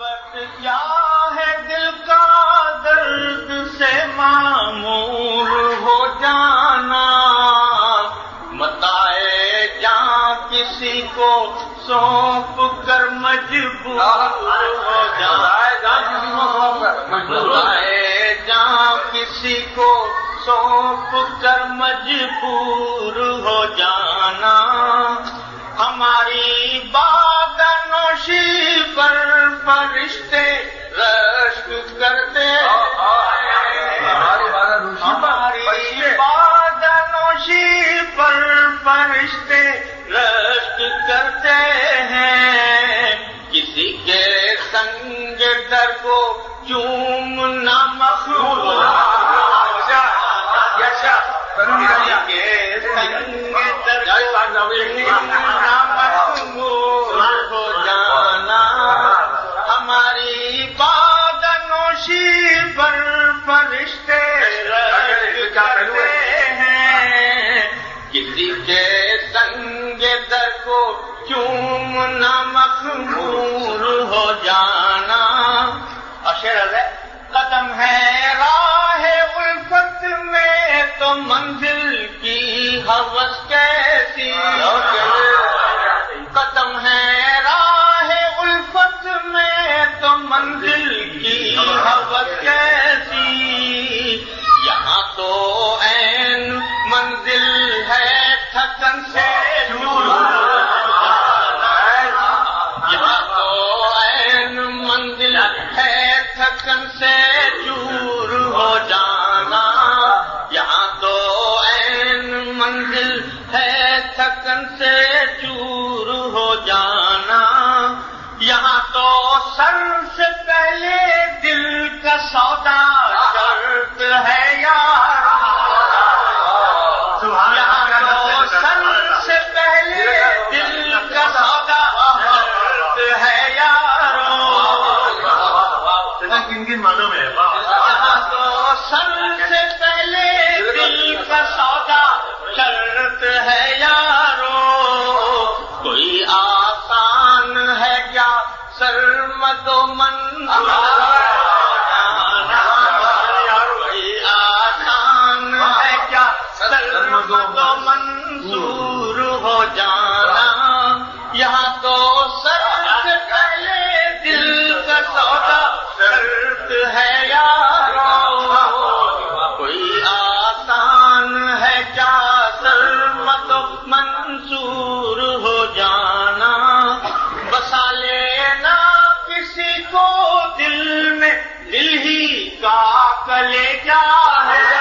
محبت کیا ہے دل کا درد سے معمور ہو جانا، متاع جاں کسی کو سونپ کر مجبور ہو جانا، متاع جاں کسی کو سونپ کر مجبور ہو جانا، ہماری بادنوشی پر فرشتے رشک کرتے ہیں، ہماری بادنوشی پر فرشتے رشک کرتے ہیں، کسی کے سنگ در کو چومنا مخلوق ہو جانا، ہماری بادنوشی پر فرشتے رشک کرتے ہیں، کسی کے سنگ در کو چومنا مخمور ہو جانا۔ اشعر ہے قدم ہے راہ الفت میں تو منزل کی ہوس کیسی، قدم ہے راہ الفت میں تو منزل کی ہوس کیسی، یہاں تو عین منزل ہے تھکن سے دور، یہاں تو عین منزل ہے تھکن سے دور ہو جانا، یہاں تو عین منزل ہے تھکن سے چور ہو جانا، یہاں تو سر سے پہلے دل کا سودا شرط ہے یار، یہاں تو سر سے پہلے دل کا سودا شرط ہے یارو، کن کن معنوں میں ہے؟ یہاں تو سر سے پہلے دل کا سودا شرط ہے یارو، کوئی آسان ہے کیا سرمد و منظور جانا، کوئی آسان ہے کیا سرمد و منظور ہو جانا، یہاں تو سر سے پہلے دل کا سودا شرط ہے یارو، کوئی آسان ہے کیا سرمد و منصور ہو جانا، بسا لینا کسی کو دل میں دل ہی کا کلیجہ ہے،